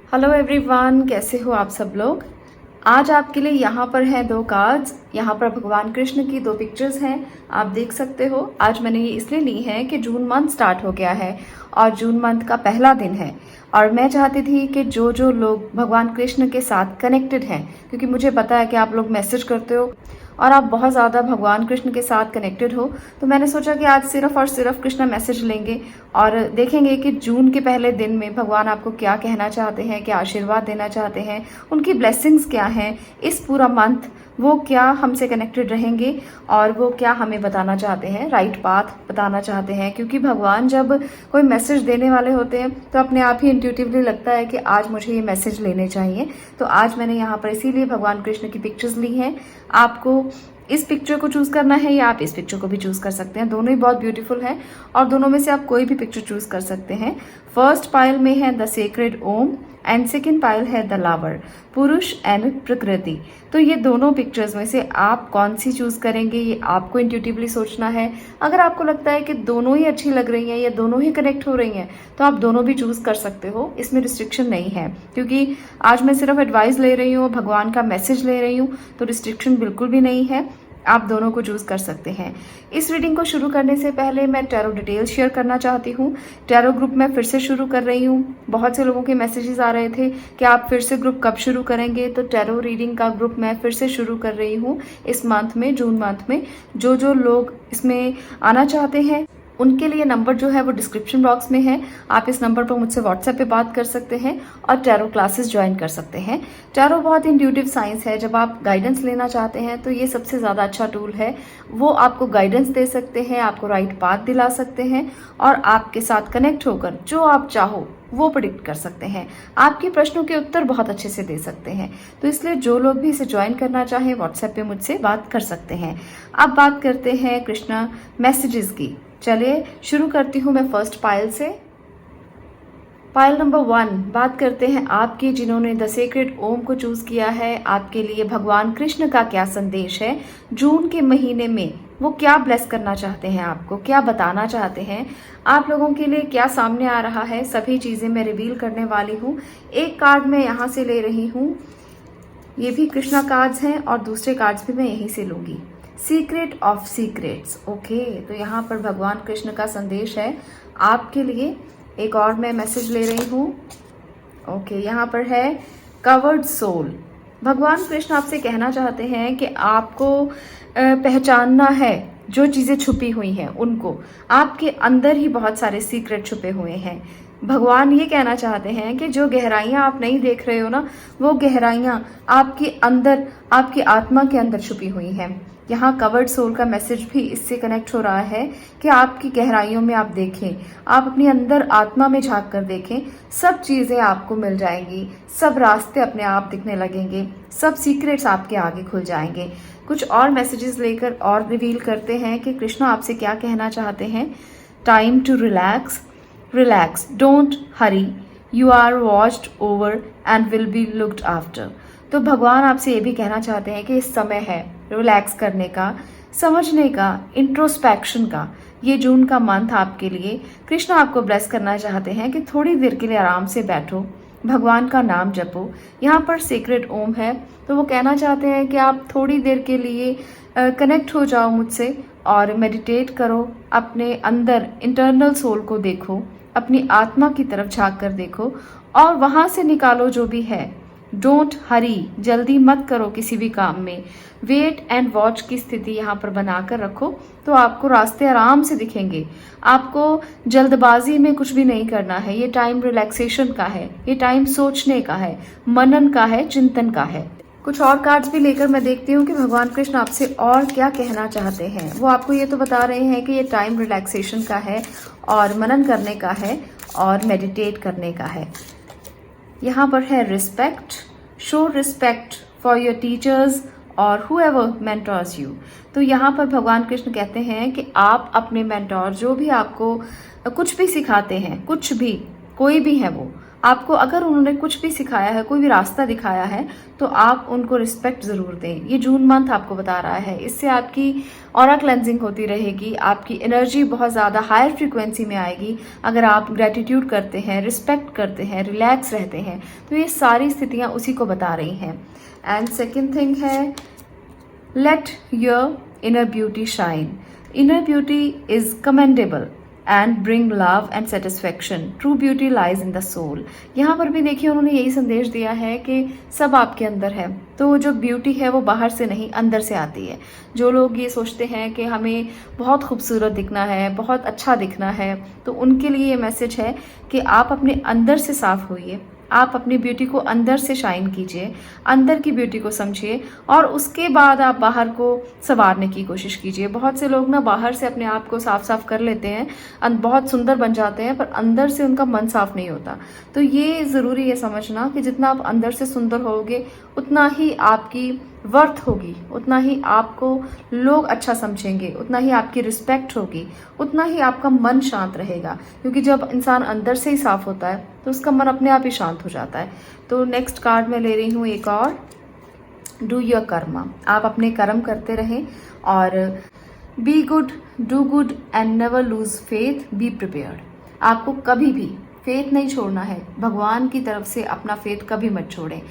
Hello everyone, कैसे हो आप सब लोग। आज आपके लिए यहाँ पर हैं दो कार्ड्स। यहाँ पर भगवान कृष्ण की दो पिक्चर्स हैं, आप देख सकते हो। आज मैंने ये इसलिए ली है कि जून मंथ स्टार्ट हो गया है और जून मंथ का पहला दिन है और मैं चाहती थी कि जो जो लोग भगवान कृष्ण के साथ कनेक्टेड हैं, क्योंकि मुझे पता है कि आप लोग मैसेज करते हो और आप बहुत ज़्यादा भगवान कृष्ण के साथ कनेक्टेड हो, तो मैंने सोचा कि आज सिर्फ और सिर्फ कृष्ण मैसेज लेंगे और देखेंगे कि जून के पहले दिन में भगवान आपको क्या कहना चाहते हैं, क्या आशीर्वाद देना चाहते हैं, उनकी ब्लेसिंग्स क्या हैं इस पूरा मंथ, वो क्या हमसे कनेक्टेड रहेंगे और वो क्या हमें बताना चाहते हैं, राइट पाथ बताना चाहते हैं। क्योंकि भगवान जब कोई मैसेज देने वाले होते हैं तो अपने आप ही इंट्यूटिवली लगता है कि आज मुझे ये मैसेज लेने चाहिए। तो आज मैंने यहाँ पर इसीलिए भगवान कृष्ण की पिक्चर्स ली हैं। आपको इस पिक्चर को चूज करना है या आप इस पिक्चर को भी चूज कर सकते हैं, दोनों ही बहुत ब्यूटीफुल है और दोनों में से आप कोई भी पिक्चर चूज कर सकते हैं। फर्स्ट पाइल में है the sacred ohm and second pile है द लावर, पुरुष एंड प्रकृति। तो ये दोनों पिक्चर्स में से आप कौन सी चूज करेंगे ये आपको इंट्यूटिवली सोचना है। अगर आपको लगता है कि दोनों ही अच्छी लग रही हैं या दोनों ही कनेक्ट हो रही हैं तो आप दोनों भी चूज कर सकते हो, इसमें रिस्ट्रिक्शन नहीं है। क्योंकि आज मैं सिर्फ एडवाइस ले रही हूँ, भगवान का मैसेज ले रही हूँ, तो रिस्ट्रिक्शन बिल्कुल भी नहीं है, आप दोनों को चूज कर सकते हैं। इस रीडिंग को शुरू करने से पहले मैं टैरो डिटेल्स शेयर करना चाहती हूँ। टैरो ग्रुप मैं फिर से शुरू कर रही हूँ। बहुत से लोगों के मैसेजेस आ रहे थे कि आप फिर से ग्रुप कब शुरू करेंगे, तो टैरो रीडिंग का ग्रुप मैं फिर से शुरू कर रही हूँ इस मंथ में, जून मंथ में। जो जो लोग इसमें आना चाहते हैं उनके लिए नंबर जो है वो डिस्क्रिप्शन बॉक्स में है। आप इस नंबर पर मुझसे व्हाट्सएप पे बात कर सकते हैं और टैरो क्लासेस ज्वाइन कर सकते हैं। टैरो बहुत इंट्यूटिव साइंस है, जब आप गाइडेंस लेना चाहते हैं तो ये सबसे ज़्यादा अच्छा टूल है। वो आपको गाइडेंस दे सकते हैं, आपको राइट पाथ दिला सकते हैं और आपके साथ कनेक्ट होकर जो आप चाहो वो प्रिडिक्ट कर सकते हैं। आपके प्रश्नों के उत्तर बहुत अच्छे से दे सकते हैं। तो इसलिए जो लोग भी इसे ज्वाइन करना चाहें व्हाट्सएप पे मुझसे बात कर सकते हैं। अब बात करते हैं कृष्णा मैसेजेस की। चलिए शुरू करती हूँ मैं फर्स्ट पाइल से। पाइल नंबर 1, बात करते हैं आपके जिन्होंने द सेक्रेड ओम को चूज किया है। आपके लिए भगवान कृष्ण का क्या संदेश है जून के महीने में, वो क्या ब्लेस करना चाहते हैं, आपको क्या बताना चाहते हैं, आप लोगों के लिए क्या सामने आ रहा है, सभी चीजें मैं रिवील करने वाली हूँ। एक कार्ड मैं यहाँ से ले रही हूँ, ये भी कृष्णा कार्ड्स हैं और दूसरे कार्ड्स भी मैं यहीं से लूंगी। Secret of secrets, okay. तो यहाँ पर भगवान कृष्ण का संदेश है आपके लिए। एक और मैं मैसेज ले रही हूँ, ओके। यहाँ पर है कवर्ड सोल। भगवान कृष्ण आपसे कहना चाहते हैं कि आपको पहचानना है जो चीज़ें छुपी हुई हैं उनको। आपके अंदर ही बहुत सारे सीक्रेट छुपे हुए हैं। भगवान ये कहना चाहते हैं कि जो गहराइयाँ आप नहीं देख रहे हो ना, वो गहराइयाँ आपके अंदर, आपकी आत्मा के अंदर छुपी हुई हैं। यहाँ कवर्ड सोल का मैसेज भी इससे कनेक्ट हो रहा है कि आपकी गहराइयों में आप देखें, आप अपने अंदर आत्मा में झांक कर देखें, सब चीज़ें आपको मिल जाएंगी, सब रास्ते अपने आप दिखने लगेंगे, सब सीक्रेट्स आपके आगे खुल जाएंगे। कुछ और मैसेजेस लेकर और रिवील करते हैं कि कृष्ण आपसे क्या कहना चाहते हैं। Time to relax, relax, don't hurry, you are watched over and will be looked after. तो भगवान आपसे ये भी कहना चाहते हैं कि इस समय है रिलैक्स करने का, समझने का, इंट्रोस्पेक्शन का। ये जून का मंथ आपके लिए कृष्ण आपको ब्लेस करना चाहते हैं कि थोड़ी देर के लिए आराम से बैठो, भगवान का नाम जपो। यहाँ पर सीक्रेट ओम है, तो वो कहना चाहते हैं कि आप थोड़ी देर के लिए कनेक्ट हो जाओ मुझसे और मेडिटेट करो, अपने अंदर इंटरनल सोल को देखो, अपनी आत्मा की तरफ झांक कर देखो और वहाँ से निकालो जो भी है। डोंट हरी, जल्दी मत करो किसी भी काम में। वेट एंड वॉच की स्थिति यहाँ पर बनाकर रखो तो आपको रास्ते आराम से दिखेंगे। आपको जल्दबाजी में कुछ भी नहीं करना है। ये टाइम रिलैक्सेशन का है, ये टाइम सोचने का है, मनन का है, चिंतन का है। कुछ और कार्ड्स भी लेकर मैं देखती हूँ कि भगवान कृष्ण आपसे और क्या कहना चाहते हैं। वो आपको ये तो बता रहे हैं कि ये टाइम रिलैक्सेशन का है और मनन करने का है और मेडिटेट करने का है। यहाँ पर है respect, show respect for your teachers और whoever mentors you। तो यहाँ पर भगवान कृष्ण कहते हैं कि आप अपने मेंटोर, जो भी आपको कुछ भी सिखाते हैं, कुछ भी, कोई भी है वो, आपको अगर उन्होंने कुछ भी सिखाया है, कोई भी रास्ता दिखाया है, तो आप उनको रिस्पेक्ट ज़रूर दें। ये जून मंथ आपको बता रहा है। इससे आपकी ऑरा क्लेंजिंग होती रहेगी, आपकी एनर्जी बहुत ज़्यादा हायर फ्रीक्वेंसी में आएगी। अगर आप ग्रेटिट्यूड करते हैं, रिस्पेक्ट करते हैं, रिलैक्स रहते हैं, तो ये सारी स्थितियाँ उसी को बता रही हैं। एंड सेकेंड थिंग है, let your inner beauty shine. Inner beauty is commendable and bring love and satisfaction. True beauty lies in the soul. यहाँ पर भी देखिए उन्होंने यही संदेश दिया है कि सब आपके अंदर है, तो जो ब्यूटी है वो बाहर से नहीं अंदर से आती है। जो लोग ये सोचते हैं कि हमें बहुत खूबसूरत दिखना है, बहुत अच्छा दिखना है, तो उनके लिए ये मैसेज है कि आप अपने अंदर से साफ होइए, आप अपनी ब्यूटी को अंदर से शाइन कीजिए, अंदर की ब्यूटी को समझिए और उसके बाद आप बाहर को संवारने की कोशिश कीजिए। बहुत से लोग ना बाहर से अपने आप को साफ साफ कर लेते हैं, बहुत सुंदर बन जाते हैं, पर अंदर से उनका मन साफ नहीं होता। तो ये ज़रूरी है समझना कि जितना आप अंदर से सुंदर होगे उतना ही आपकी वर्थ होगी, उतना ही आपको लोग अच्छा समझेंगे, उतना ही आपकी रिस्पेक्ट होगी, उतना ही आपका मन शांत रहेगा। क्योंकि जब इंसान अंदर से ही साफ होता है तो उसका मन अपने आप ही शांत हो जाता है। तो नेक्स्ट कार्ड मैं ले रही हूँ एक और, डू योर कर्मा। आप अपने कर्म करते रहें और be good, do good and never lose faith, be prepared. आपको कभी भी फेथ नहीं छोड़ना है, भगवान की तरफ से अपना फेथ कभी मत छोड़ें।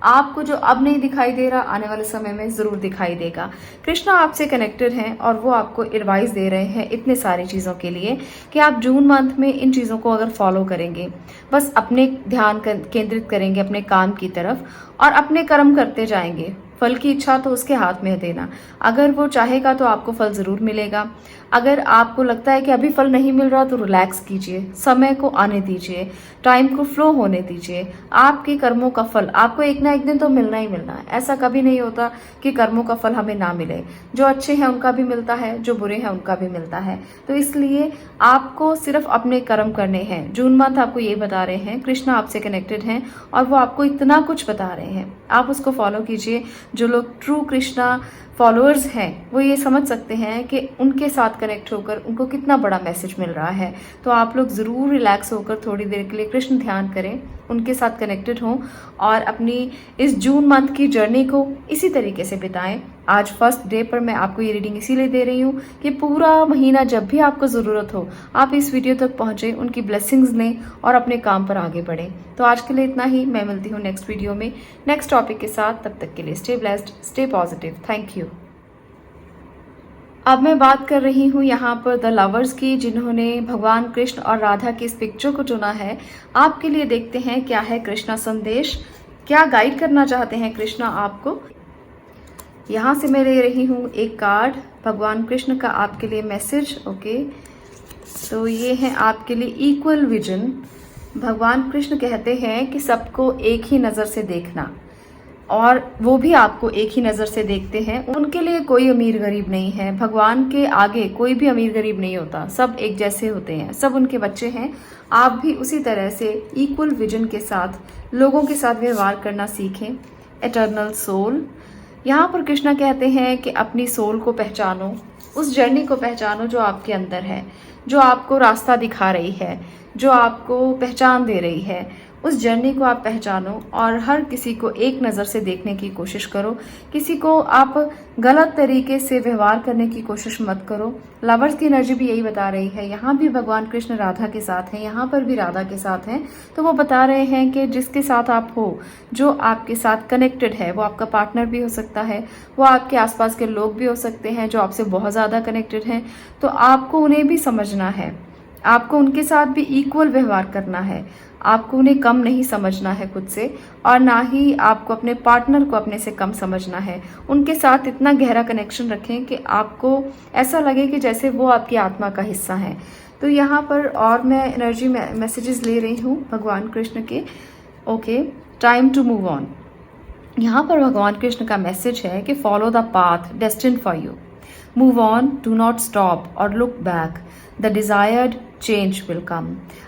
आपको जो अब नहीं दिखाई दे रहा आने वाले समय में ज़रूर दिखाई देगा। कृष्णा आपसे कनेक्टेड हैं और वो आपको एडवाइस दे रहे हैं इतने सारी चीज़ों के लिए कि आप जून मंथ में इन चीज़ों को अगर फॉलो करेंगे, बस अपने ध्यान केंद्रित करेंगे अपने काम की तरफ और अपने कर्म करते जाएंगे, फल की इच्छा तो उसके हाथ में है देना। अगर वो चाहेगा तो आपको फल ज़रूर मिलेगा। अगर आपको लगता है कि अभी फल नहीं मिल रहा तो रिलैक्स कीजिए, समय को आने दीजिए, टाइम को फ्लो होने दीजिए। आपके कर्मों का फल आपको एक ना एक दिन तो मिलना ही मिलना है। ऐसा कभी नहीं होता कि कर्मों का फल हमें ना मिले। जो अच्छे हैं उनका भी मिलता है, जो बुरे हैं उनका भी मिलता है। तो इसलिए आपको सिर्फ अपने कर्म करने हैं। जून मंथ आपको ये बता रहे हैं, कृष्णा आपसे कनेक्टेड हैं और वो आपको इतना कुछ बता रहे हैं, आप उसको फॉलो कीजिए। जो लोग ट्रू कृष्णा फॉलोअर्स हैं वो ये समझ सकते हैं कि उनके साथ कनेक्ट होकर उनको कितना बड़ा मैसेज मिल रहा है। तो आप लोग ज़रूर रिलैक्स होकर थोड़ी देर के लिए कृष्ण ध्यान करें, उनके साथ कनेक्टेड हों और अपनी इस जून मंथ की जर्नी को इसी तरीके से बिताएं। आज फर्स्ट डे पर मैं आपको ये रीडिंग इसीलिए दे रही हूँ कि पूरा महीना जब भी आपको ज़रूरत हो आप इस वीडियो तक पहुँचें, उनकी ब्लेसिंग्स लें और अपने काम पर आगे बढ़ें। तो आज के लिए इतना ही। मैं मिलती हूँ नेक्स्ट वीडियो में नेक्स्ट टॉपिक के साथ। तब तक के लिए stay blessed, stay positive. Thank you. अब मैं बात कर रही हूँ यहाँ पर द लवर्स की, जिन्होंने भगवान कृष्ण और राधा की इस पिक्चर को चुना है। आपके लिए देखते हैं क्या है कृष्णा संदेश, क्या गाइड करना चाहते हैं कृष्णा आपको। यहाँ से मैं ले रही हूँ एक कार्ड, भगवान कृष्ण का आपके लिए मैसेज। ओके, तो ये है आपके लिए इक्वल विजन। भगवान कृष्ण कहते हैं कि सबको एक ही नज़र से देखना, और वो भी आपको एक ही नज़र से देखते हैं। उनके लिए कोई अमीर गरीब नहीं है, भगवान के आगे कोई भी अमीर गरीब नहीं होता, सब एक जैसे होते हैं, सब उनके बच्चे हैं। आप भी उसी तरह से इक्वल विजन के साथ लोगों के साथ व्यवहार करना सीखें। एटर्नल सोल, यहाँ पर कृष्णा कहते हैं कि अपनी सोल को पहचानो, उस जर्नी को पहचानो जो आपके अंदर है, जो आपको रास्ता दिखा रही है, जो आपको पहचान दे रही है। उस जर्नी को आप पहचानो और हर किसी को एक नज़र से देखने की कोशिश करो। किसी को आप गलत तरीके से व्यवहार करने की कोशिश मत करो। लवर्स की एनर्जी भी यही बता रही है। यहाँ भी भगवान कृष्ण राधा के साथ हैं, यहाँ पर भी राधा के साथ हैं। तो वो बता रहे हैं कि जिसके साथ आप हो, जो आपके साथ कनेक्टेड है, वो आपका पार्टनर भी हो सकता है, वो आपके आसपास के लोग भी हो सकते हैं जो आपसे बहुत ज़्यादा कनेक्टेड हैं। तो आपको उन्हें भी समझना है, आपको उनके साथ भी इक्वल व्यवहार करना है। आपको उन्हें कम नहीं समझना है खुद से, और ना ही आपको अपने पार्टनर को अपने से कम समझना है। उनके साथ इतना गहरा कनेक्शन रखें कि आपको ऐसा लगे कि जैसे वो आपकी आत्मा का हिस्सा है। तो यहाँ पर और मैं एनर्जी मैसेजेस ले रही हूँ भगवान कृष्ण के। Okay, time to move on. यहाँ पर भगवान कृष्ण का मैसेज है कि follow the path destined for you, move on, do not stop और look back, the desired change will come.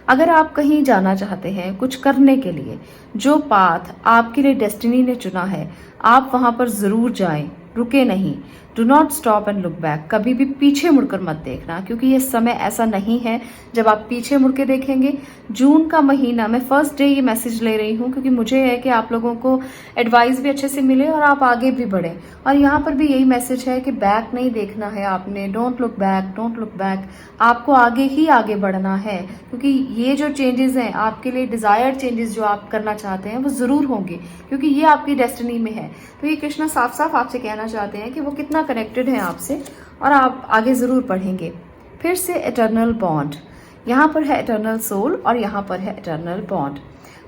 अगर आप कहीं जाना चाहते हैं कुछ करने के लिए, जो पाथ आपके लिए डेस्टिनी ने चुना है, आप वहां पर जरूर जाएं, रुके नहीं। Do not stop and look back, कभी भी पीछे मुड़कर मत देखना, क्योंकि ये समय ऐसा नहीं है जब आप पीछे मुड़ के देखेंगे। जून का महीना, मैं फर्स्ट डे ये मैसेज ले रही हूँ क्योंकि मुझे है कि आप लोगों को एडवाइस भी अच्छे से मिले और आप आगे भी बढ़े। और यहाँ पर भी यही मैसेज है कि बैक नहीं देखना है आपने, don't look back, don't look back, आपको आगे ही आगे बढ़ना है, क्योंकि ये जो चेंजेस हैं आपके लिए, डिजायर्ड चेंजेस जो आप करना चाहते हैं वो जरूर होंगे, क्योंकि ये आपकी डेस्टिनी में है। तो ये कृष्णा साफ साफ आपसे कहना चाहते हैं कि वो कितना कनेक्टेड है आपसे और आप आगे जरूर बढ़ेंगे। फिर से एटर्नल बॉन्ड, यहाँ पर है एटर्नल सोल और यहाँ पर है eternal bond.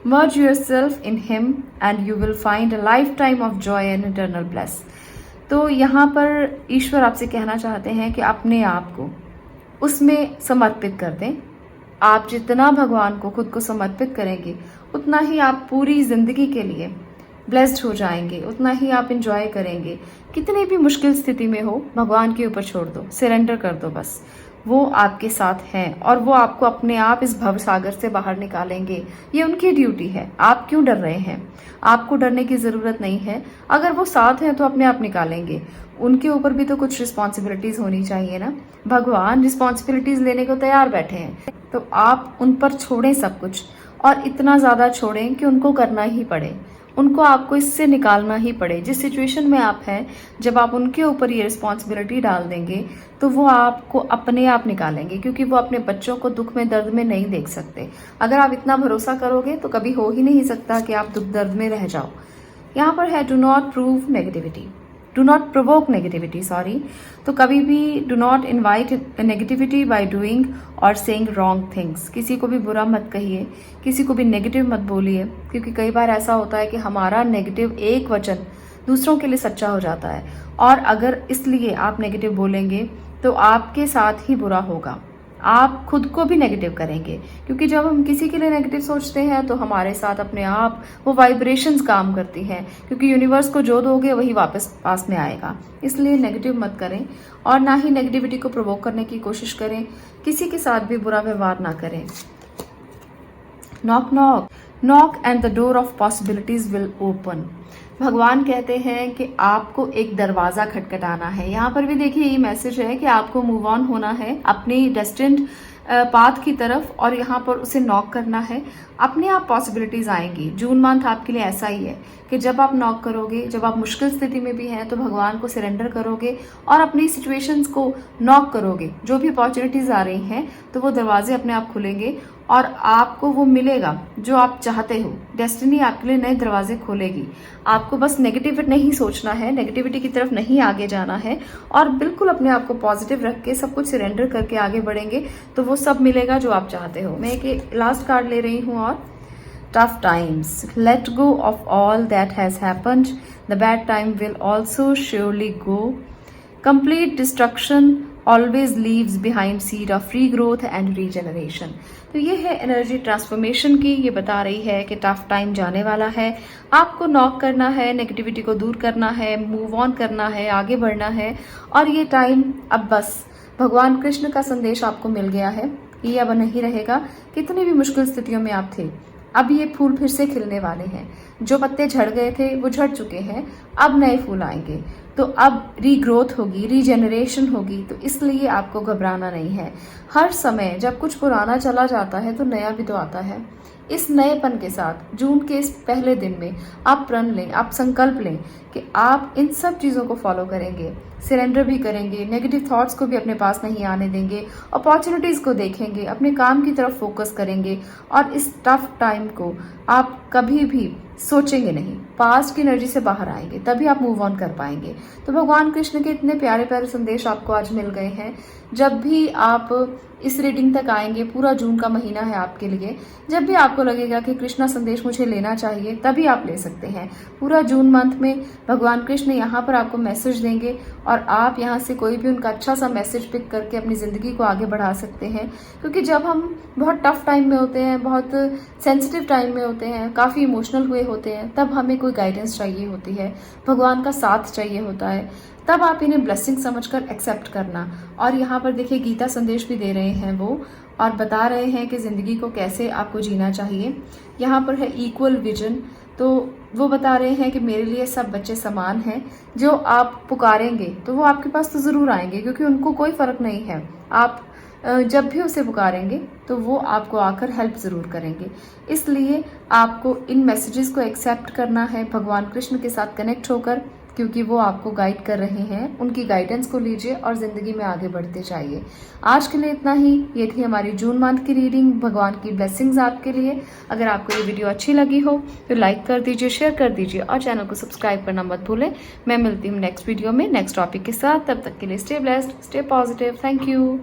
Merge yourself in him and you will find a life time of Joy and eternal bless. तो यहाँ पर ईश्वर आपसे कहना चाहते हैं कि अपने आप को उसमें समर्पित कर दें। आप जितना भगवान को खुद को समर्पित करेंगे उतना ही आप पूरी जिंदगी के लिए ब्लेस्ड हो जाएंगे, उतना ही आप इंजॉय करेंगे। कितनी भी मुश्किल स्थिति में हो, भगवान के ऊपर छोड़ दो, सरेंडर कर दो, बस वो आपके साथ हैं और वो आपको अपने आप इस भव सागर से बाहर निकालेंगे। ये उनकी ड्यूटी है, आप क्यों डर रहे हैं? आपको डरने की जरूरत नहीं है, अगर वो साथ हैं तो अपने आप निकालेंगे। उनके ऊपर भी तो कुछ रिस्पॉन्सिबिलिटीज होनी चाहिए ना, भगवान रिस्पॉन्सिबिलिटीज लेने को तैयार बैठे हैं। तो आप उन पर छोड़ें सब कुछ, और इतना ज्यादा छोड़ें कि उनको करना ही पड़े, उनको आपको इससे निकालना ही पड़े। जिस सिचुएशन में आप हैं, जब आप उनके ऊपर ये रिस्पॉन्सिबिलिटी डाल देंगे तो वो आपको अपने आप निकालेंगे, क्योंकि वो अपने बच्चों को दुख में दर्द में नहीं देख सकते। अगर आप इतना भरोसा करोगे तो कभी हो ही नहीं सकता कि आप दुख दर्द में रह जाओ। यहाँ पर है do not prove negativity, do not provoke negativity, sorry. तो कभी भी do not invite negativity by doing और सेइंग रॉन्ग थिंग्स। किसी को भी बुरा मत कहिए, किसी को भी नेगेटिव मत बोलिए, क्योंकि कई बार ऐसा होता है कि हमारा नेगेटिव एक वचन दूसरों के लिए सच्चा हो जाता है, और अगर इसलिए आप नेगेटिव बोलेंगे तो आपके साथ ही बुरा होगा, आप खुद को भी नेगेटिव करेंगे। क्योंकि जब हम किसी के लिए नेगेटिव सोचते हैं तो हमारे साथ अपने आप वो वाइब्रेशंस काम करती हैं, क्योंकि यूनिवर्स को जो दोगे वही वापस पास में आएगा। इसलिए नेगेटिव मत करें और ना ही नेगेटिविटी को प्रोवोक करने की कोशिश करें, किसी के साथ भी बुरा व्यवहार ना करें। Knock knock knock and the door of possibilities will open. भगवान कहते हैं कि आपको एक दरवाजा खटखटाना है। यहाँ पर भी देखिए ये मैसेज है कि आपको मूव ऑन होना है अपनी डेस्टिन्ड पाथ की तरफ, और यहाँ पर उसे नॉक करना है। अपने आप पॉसिबिलिटीज आएंगी। जून मंथ आपके लिए ऐसा ही है कि जब आप नॉक करोगे, जब आप मुश्किल स्थिति में भी हैं तो भगवान को सरेंडर करोगे और अपनी सिचुएशंस को नॉक करोगे, जो भी अपॉर्चुनिटीज आ रही हैं तो वो दरवाजे अपने आप खुलेंगे और आपको वो मिलेगा जो आप चाहते हो। डेस्टिनी आपके लिए नए दरवाजे खोलेगी। आपको बस नेगेटिव नहीं सोचना है, नेगेटिविटी की तरफ नहीं आगे जाना है, और बिल्कुल अपने आप को पॉजिटिव रख के सब कुछ सरेंडर करके आगे बढ़ेंगे तो वो सब मिलेगा जो आप चाहते हो। मैं एक लास्ट कार्ड ले रही हूँ, और tough times, let go of all that has happened, the bad time will also surely go, complete destruction always leaves behind seed of free growth and regeneration। तो ये है एनर्जी ट्रांसफॉर्मेशन की, ये बता रही है कि टफ टाइम जाने वाला है, आपको नॉक करना है, नेगेटिविटी को दूर करना है, मूव ऑन करना है, आगे बढ़ना है। और ये टाइम अब बस भगवान कृष्ण का संदेश आपको मिल गया है, ये अब नहीं रहेगा। कितनी भी मुश्किल स्थितियों में आप थे, अब ये फूल फिर से खिलने वाले हैं। जो पत्ते झड़ गए थे वो झड़ चुके हैं, अब नए फूल आएंगे। तो अब रीग्रोथ होगी, रीजेनरेशन होगी, तो इसलिए आपको घबराना नहीं है। हर समय जब कुछ पुराना चला जाता है तो नया भी तो आता है। इस नएपन के साथ जून के इस पहले दिन में आप प्रण लें, आप संकल्प लें कि आप इन सब चीज़ों को फॉलो करेंगे, सरेंडर भी करेंगे, नेगेटिव थॉट्स को भी अपने पास नहीं आने देंगे, अपॉर्चुनिटीज़ को देखेंगे, अपने काम की तरफ फोकस करेंगे, और इस टफ टाइम को आप कभी भी सोचेंगे नहीं, पास्ट की एनर्जी से बाहर आएंगे, तभी आप मूव ऑन कर पाएंगे। तो भगवान कृष्ण के इतने प्यारे प्यारे संदेश आपको आज मिल गए हैं। जब भी आप इस रीडिंग तक आएंगे, पूरा जून का महीना है आपके लिए, जब भी आपको लगेगा कि कृष्णा संदेश मुझे लेना चाहिए, तभी आप ले सकते हैं। पूरा जून मंथ में भगवान कृष्ण यहाँ पर आपको मैसेज देंगे, और आप यहाँ से कोई भी उनका अच्छा सा मैसेज पिक करके अपनी ज़िंदगी को आगे बढ़ा सकते हैं। क्योंकि जब हम बहुत टफ टाइम में होते हैं, बहुत सेंसिटिव टाइम में होते हैं, काफ़ी इमोशनल हुए होते हैं, तब हमें कोई गाइडेंस चाहिए होती है, भगवान का साथ चाहिए होता है, तब आप इन्हें ब्लेसिंग समझकर एक्सेप्ट करना। और यहाँ पर देखिए गीता संदेश भी दे रहे हैं वो, और बता रहे हैं कि ज़िंदगी को कैसे आपको जीना चाहिए। यहाँ पर है इक्वल विजन, तो तो वो बता रहे हैं कि मेरे लिए सब बच्चे समान हैं, जो आप पुकारेंगे तो वो आपके पास तो ज़रूर आएंगे, क्योंकि उनको कोई फ़र्क नहीं है। आप जब भी उसे पुकारेंगे तो वो आपको आकर हेल्प ज़रूर करेंगे। इसलिए आपको इन मैसेजेस को एक्सेप्ट करना है, भगवान कृष्ण के साथ कनेक्ट होकर, क्योंकि वो आपको गाइड कर रहे हैं। उनकी गाइडेंस को लीजिए और ज़िंदगी में आगे बढ़ते जाइए। आज के लिए इतना ही। ये थी हमारी जून मंथ की रीडिंग। भगवान की ब्लेसिंग्स आपके लिए। अगर आपको ये वीडियो अच्छी लगी हो तो लाइक कर दीजिए, शेयर कर दीजिए और चैनल को सब्सक्राइब करना मत भूलें। मैं मिलती हूँ नेक्स्ट वीडियो में नेक्स्ट टॉपिक के साथ। तब तक के लिए stay blessed, stay positive. Thank you.